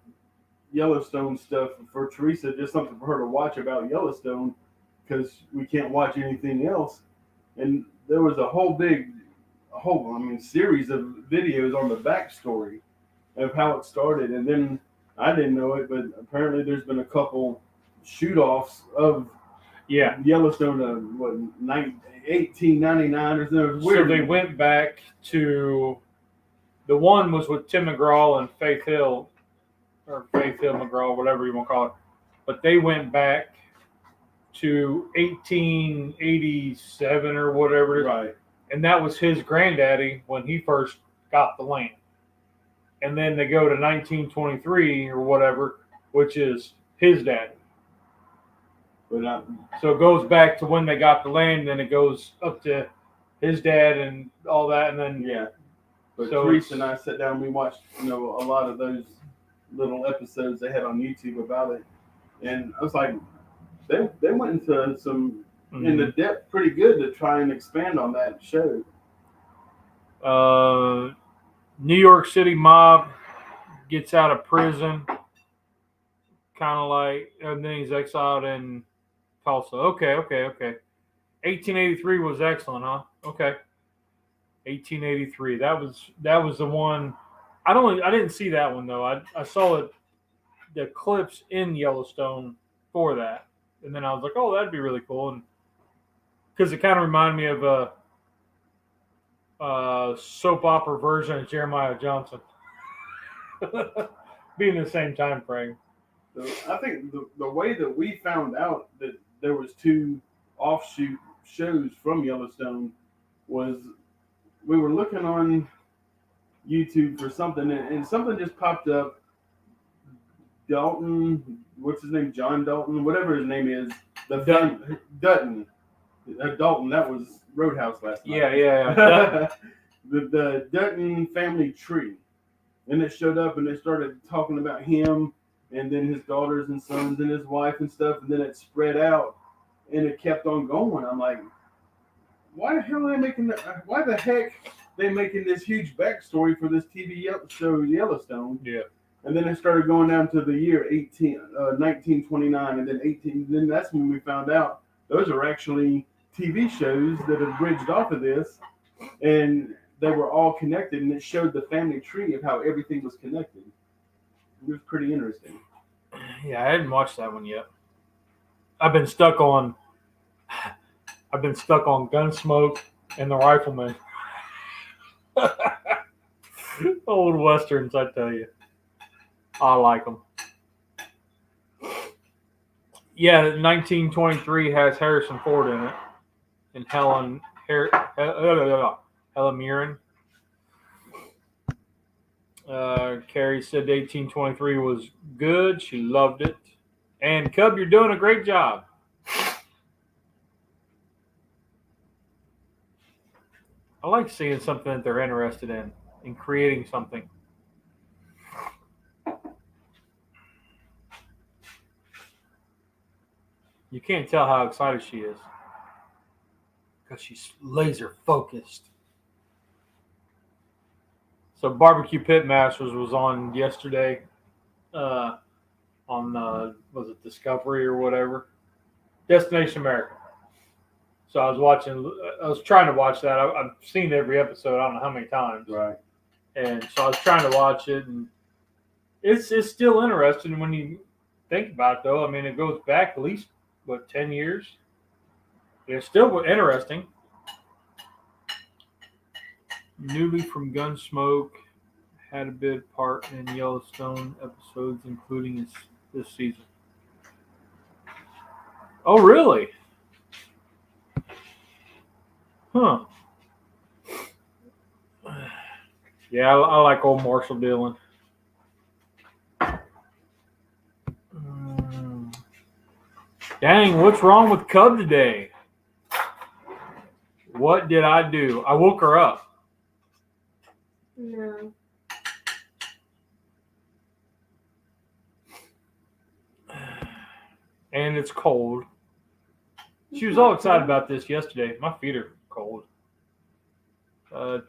Yellowstone stuff for Teresa, just something for her to watch about Yellowstone because we can't watch anything else. And there was a whole series of videos on the backstory of how it started. And then I didn't know it, but apparently there's been a couple shoot-offs of Yellowstone, 1899 or something. So they went back to, the one was with Tim McGraw and Faith Hill McGraw, whatever you want to call it. But they went back to 1887 or whatever it is. Right. And that was his granddaddy when he first got the land. And then they go to 1923 or whatever, which is his daddy. So it goes back to when they got the land, then it goes up to his dad and all that, and then But so Teresa and I sat down and we watched, a lot of those little episodes they had on YouTube about it, and I was like, they went into some in the depth pretty good to try and expand on that show. New York City mob gets out of prison, kind of like, and then he's exiled in Tulsa. Okay. 1883 was excellent, huh? Okay. 1883. That was the one. I didn't see that one though. I saw the clips in Yellowstone for that, and then I was like, oh, that'd be really cool, and because it kind of reminded me of a soap opera version of Jeremiah Johnson, being the same time frame. So I think the way that we found out that there was two offshoot shows from Yellowstone was we were looking on YouTube for something, and something just popped up. Dalton, what's his name? John Dalton, whatever his name is. Dutton. Dalton, that was Roadhouse last night. Yeah. the Dutton family tree. And it showed up and they started talking about him and then his daughters and sons and his wife and stuff. And then it spread out and it kept on going. I'm like, why the hell are they making that? Why the heck they making this huge backstory for this TV show Yellowstone? Yeah. And then it started going down to the year 1929 and then 18. Then that's when we found out those are actually TV shows that have bridged off of this, and they were all connected, and it showed the family tree of how everything was connected. It was pretty interesting. Yeah, I hadn't watched that one yet. I've been stuck on Gunsmoke and the Rifleman. Old westerns, I tell you. I like them. Yeah, 1923 has Harrison Ford in it, and Helen Mirren. Carrie said 1823 was good. She loved it. And Cub, you're doing a great job. I like seeing something that they're interested in creating something. You can't tell how excited she is because she's laser focused. So Barbecue Pit Masters was on yesterday on was it Discovery or whatever? Destination America. So I was trying to watch that. I've seen every episode, I don't know how many times. Right. And so I was trying to watch it, and it's still interesting when you think about it, though. I mean, it goes back at least 10 years. It's still interesting. Newly from Gunsmoke had a bit part in Yellowstone episodes, including this season. Oh, really? Huh. Yeah, I like old Marshall Dillon. Dang, what's wrong with Cub today? What did I do? I woke her up. No. And it's cold. She was all excited about this yesterday. My feet are cold.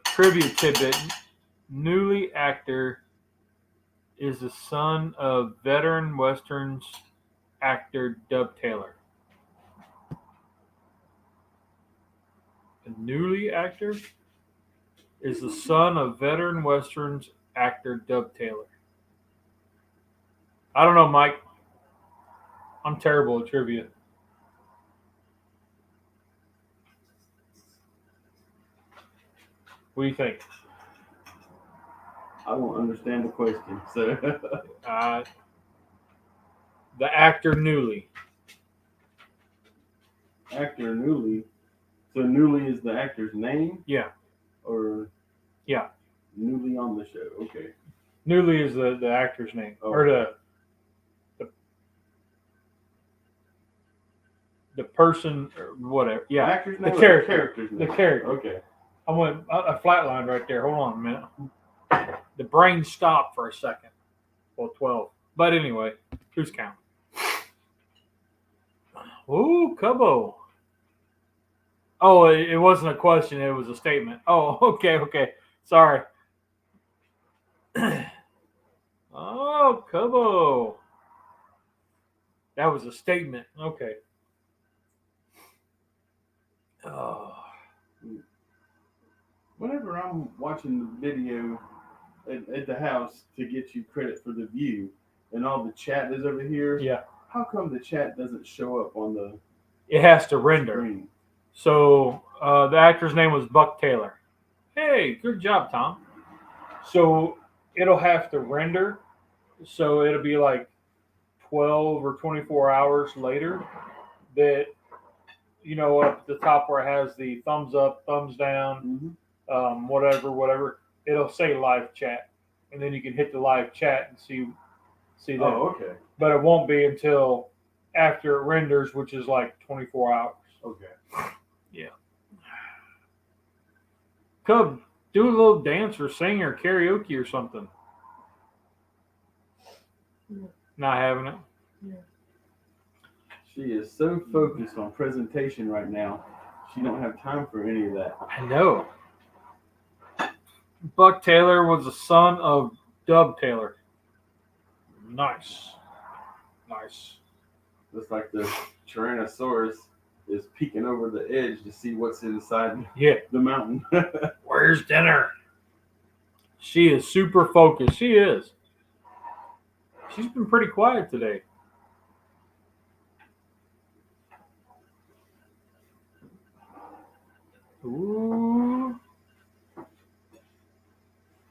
Trivia tidbit. Newly actor is the son of veteran Westerns actor Dub Taylor. A newly actor is the son of veteran Westerns actor Dub Taylor. I don't know, Mike. I'm terrible at trivia. What do you think? I don't understand the question. So The actor newly. actor newly. So newly is the actor's name? Yeah. Or Yeah. newly on the show. Okay. Newly is the actor's name. Oh. Or the person or whatever. Yeah. Actor's name. The or character. character's name. The character. Okay. I went a flatline right there. Hold on a minute. The brain stopped for a second. Well, 12. But anyway, who's counting? Ooh, Cubbo. Oh, it wasn't a question. It was a statement. Oh, okay. Sorry. Oh, Cubbo. That was a statement. Okay. Oh. Whenever I'm watching the video at the house to get you credit for the view, and all the chat is over here, Yeah. how come the chat doesn't show up on the It has to render. screen? So the actor's name was Buck Taylor. Hey, good job, Tom. So it'll have to render. So it'll be like 12 or 24 hours later that, up at the top where it has the thumbs up, thumbs down, whatever, it'll say live chat. And then you can hit the live chat and see that. Oh, okay. But it won't be until after it renders, which is like 24 hours. Okay. Yeah. Cub, do a little dance or sing or karaoke or something. No. Not having it. Yeah. She is so focused on presentation right now, she don't have time for any of that. I know. Buck Taylor was the son of Dub Taylor. Nice. Just like the Tyrannosaurus is peeking over the edge to see what's inside Yeah. the mountain. Where's dinner? She is super focused. She is. She's been pretty quiet today. Ooh.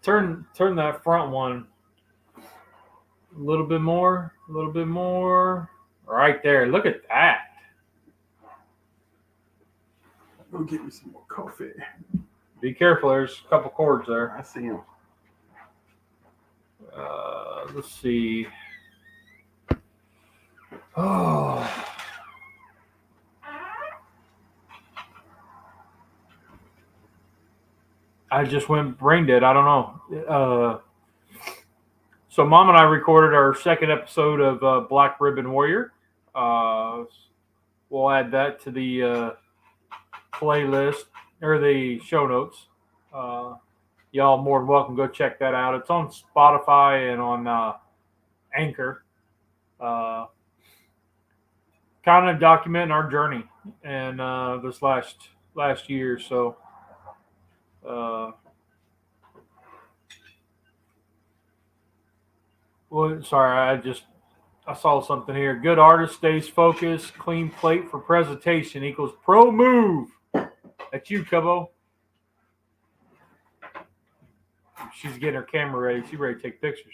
Turn that front one a little bit more. Right there. Look at that. Go get me some more coffee. Be careful. There's a couple cords there. I see him. Let's see. Oh. I just went brain dead. I don't know. So Mom and I recorded our second episode of Black Ribbon Warrior. We'll add that to the playlist or the show notes. Y'all more than welcome to go check that out. It's on Spotify and on Anchor. Kind of documenting our journey and this last year. So. Well, sorry, I saw something here. Good artist stays focused. Clean plate for presentation equals pro move. That's you, Cubbo. She's getting her camera ready. She's ready to take pictures.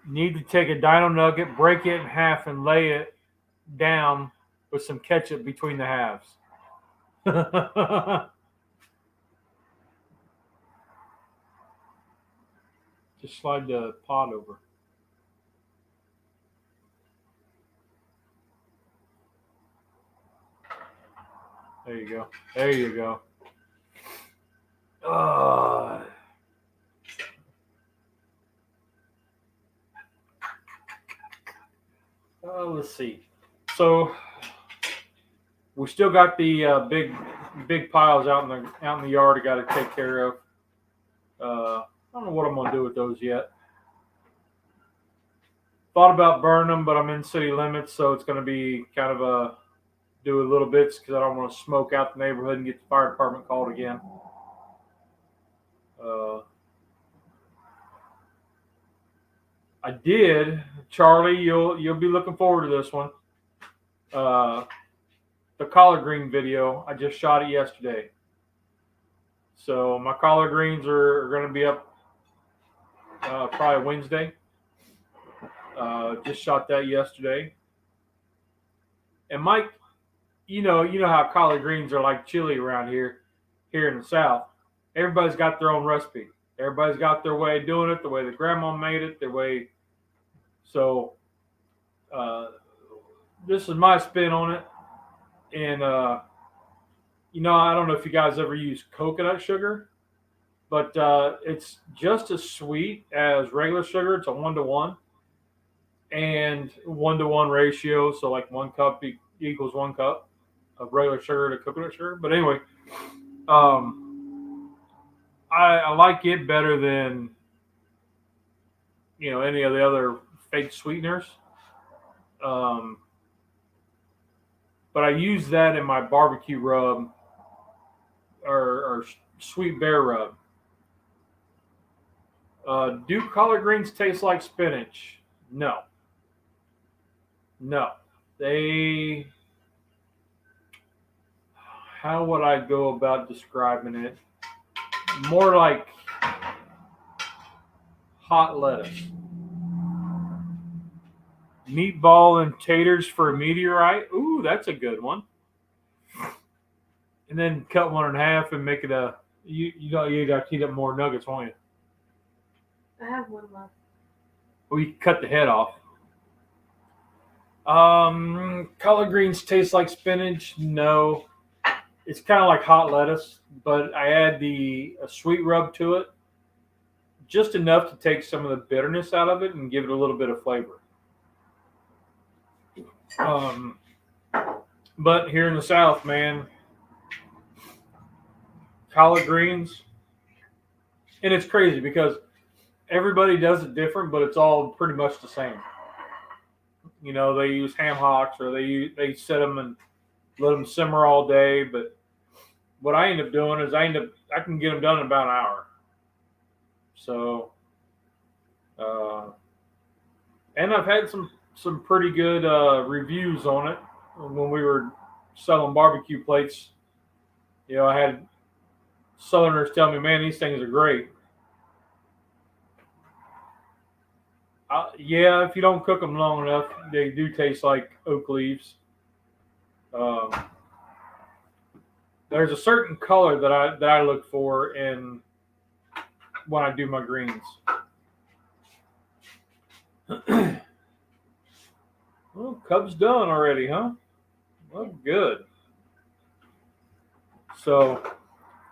Need to take a Dino nugget, break it in half, and lay it down with some ketchup between the halves. Just slide the pot over. There you go. Let's see. So we still got the big piles out in the yard I got to take care of. I don't know what I'm gonna do with those yet. Thought about burning them, but I'm in city limits, so it's gonna be kind of a do a little bits because I don't want to smoke out the neighborhood and get the fire department called again. I did, Charlie. You'll be looking forward to this one. The collard green video. I just shot it yesterday, so my collard greens are going to be up probably Wednesday. Just shot that yesterday, and Mike, you know how collard greens are like chili around here in the South. Everybody's got their own recipe. Everybody's got their way of doing it, the way the grandma made it, their way. So this is my spin on it. And, I don't know if you guys ever use coconut sugar, but it's just as sweet as regular sugar. It's a 1-to-1 and 1-to-1 ratio. So like 1 cup equals 1 cup of regular sugar to coconut sugar. But anyway, I like it better than, any of the other fake sweeteners. But I use that in my barbecue rub or sweet bear rub. Do collard greens taste like spinach? No. How would I go about describing it? More like hot lettuce. Meatball and taters for a meteorite. Ooh, that's a good one. And then cut one in half and make it a. You got to heat up more nuggets, won't you? I have one left. Well, you cut the head off. Collard greens taste like spinach. No, it's kind of like hot lettuce, but I add a sweet rub to it, just enough to take some of the bitterness out of it and give it a little bit of flavor. But here in the South, man, collard greens, and it's crazy because everybody does it different, but it's all pretty much the same. They use ham hocks or they set them and let them simmer all day. But what I end up doing is I can get them done in about an hour. So, and I've had some pretty good reviews on it when we were selling barbecue plates. I had Southerners tell me, "Man, these things are great." Yeah, if you don't cook them long enough, they do taste like oak leaves. There's a certain color that I look for when I do my greens. Well, Cub's done already, huh? Well, good. So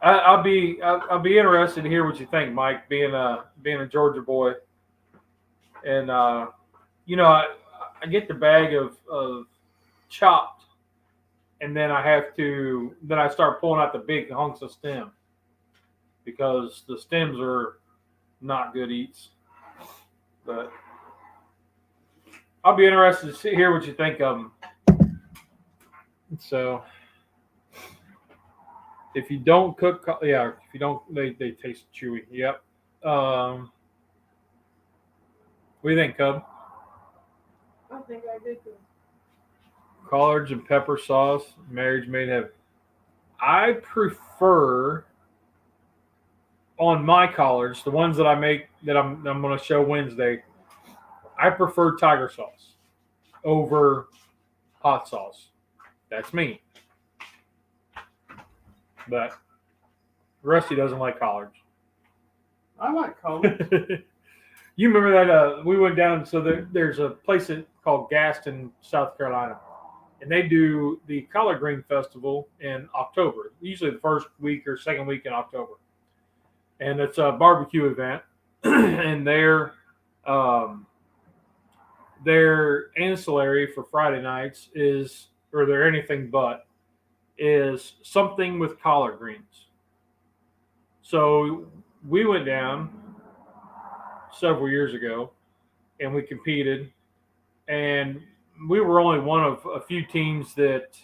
I'll be interested to hear what you think, Mike, being a Georgia boy. And I get the bag of chopped, and then I start pulling out the big hunks of stem because the stems are not good eats. But I'll be interested to hear what you think of them. So if you don't cook, they taste chewy. Yep. What do you think, Cub? I think I did too. Collards and pepper sauce, marriage made in heaven. I prefer on my collards, the ones that I make that I'm going to show Wednesday. I prefer tiger sauce over hot sauce. That's me. But Rusty doesn't like collards. I like collards. You remember that we went down, so there's a place called Gaston, South Carolina, and they do the Collard Green Festival in October, usually the first week or second week in October. And it's a barbecue event, and their ancillary for Friday nights or their anything but, is something with collard greens. So we went down several years ago, and we competed, and we were only one of a few teams that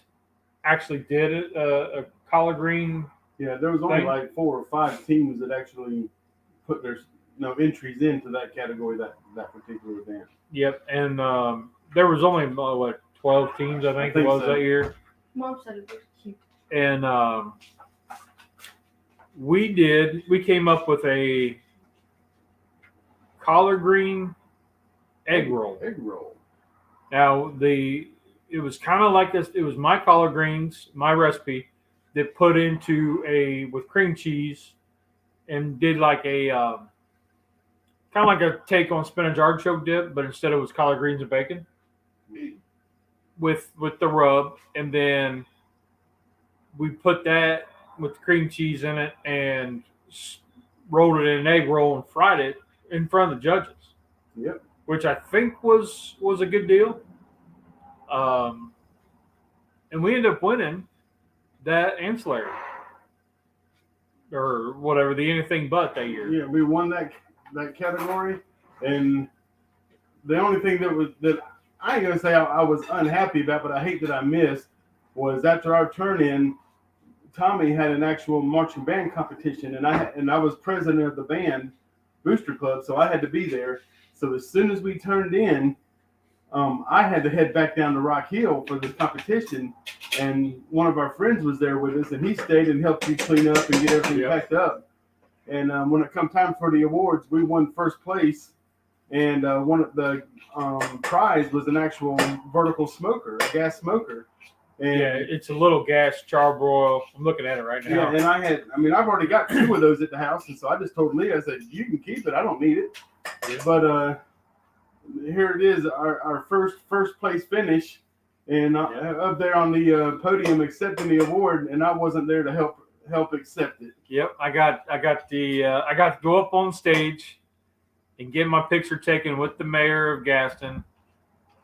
actually did a collard green. Yeah, there was only thing. like 4 or 5 teams that actually put their entries into that category that particular event. Yep, and there was only 12 teams I think it was so. that year. Mom said it was cute. And we came up with a collard green egg roll. Egg roll. Now it was kind of like this. It was my collard greens, my recipe, that put into with cream cheese, and did like a kind of like a take on spinach artichoke dip, but instead it was collard greens and bacon with the rub, and then we put that with cream cheese in it and rolled it in an egg roll and fried it in front of the judges. Yep. Which I think was a good deal. And we ended up winning that ancillary or whatever, the anything but that year. Yeah, we won that category, and the only thing that I ain't gonna say I was unhappy about, but I hate that I missed, was after our turn in, Tommy had an actual marching band competition, and I was president of the band booster club, so I had to be there. So as soon as we turned in, I had to head back down to Rock Hill for this competition, and one of our friends was there with us, and he stayed and helped you clean up and get everything packed up. And when it come time for the awards, we won first place, and one of the prize was an actual vertical smoker, a gas smoker. And yeah, it's a little gas charbroil. I'm looking at it right now. Yeah, and I've already got 2 of those at the house, and so I just told Lee, I said, you can keep it, I don't need it. Yeah. But here it is, our first place finish, and up there on the podium accepting the award, and I wasn't there to help accept it. Yep, I got to go up on stage and get my picture taken with the mayor of Gaston,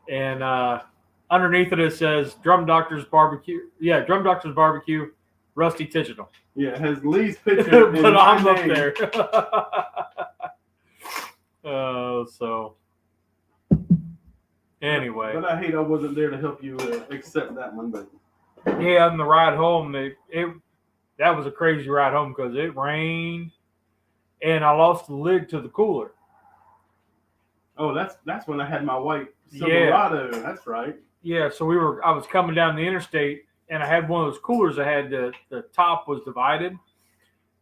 and underneath it says Drum Doctor's Barbecue. Yeah, Drum Doctor's Barbecue, Rusty Digital. Yeah, it has Lee's picture. But I'm up there. So anyway. But I hate I wasn't there to help you accept that one. But yeah, on the ride home, that was a crazy ride home because it rained, and I lost the lid to the cooler. Oh, that's when I had my white Silverado. Yeah. That's right. Yeah, so I was coming down the interstate, and I had one of those coolers that had the top was divided,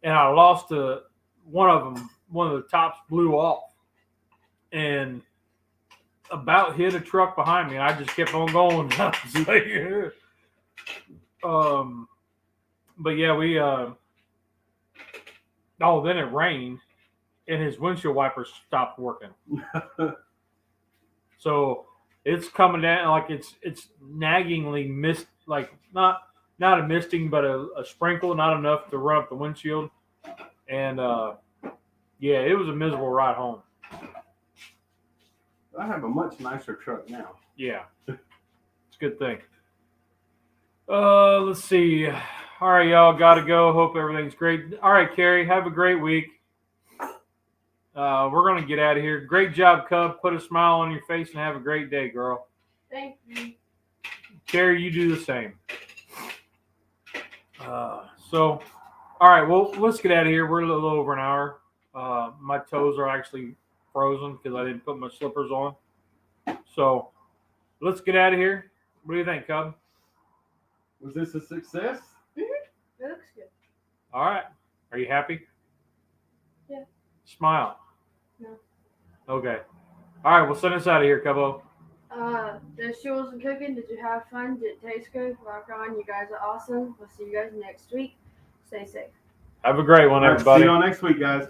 and I lost one of them. One of the tops blew off, and about hit a truck behind me, and I just kept on going. I was like, but yeah, then it rained, and his windshield wipers stopped working. So it's coming down like it's naggingly mist, like not a misting, but a sprinkle, not enough to run up the windshield. And yeah, it was a miserable ride home. I have a much nicer truck now. Yeah, it's a good thing. Let's see. All right, y'all, gotta go. Hope everything's great. All right, Carrie, have a great week. We're gonna get out of here. Great job, Cub. Put a smile on your face and have a great day, girl. Thank you. Carrie, you do the same. So, all right, well, let's get out of here. We're a little over an hour. My toes are actually frozen because I didn't put my slippers on. So, let's get out of here. What do you think, Cub? Was this a success? Mm-hmm. It looks good. All right. Are you happy? Yeah. Smile. No. Okay. All right, well, send us out of here, Cubbo. This show wasn't cooking. Did you have fun? Did it taste good? Rock on. You guys are awesome. We'll see you guys next week. Stay safe. Have a great one, everybody. See you all next week, guys.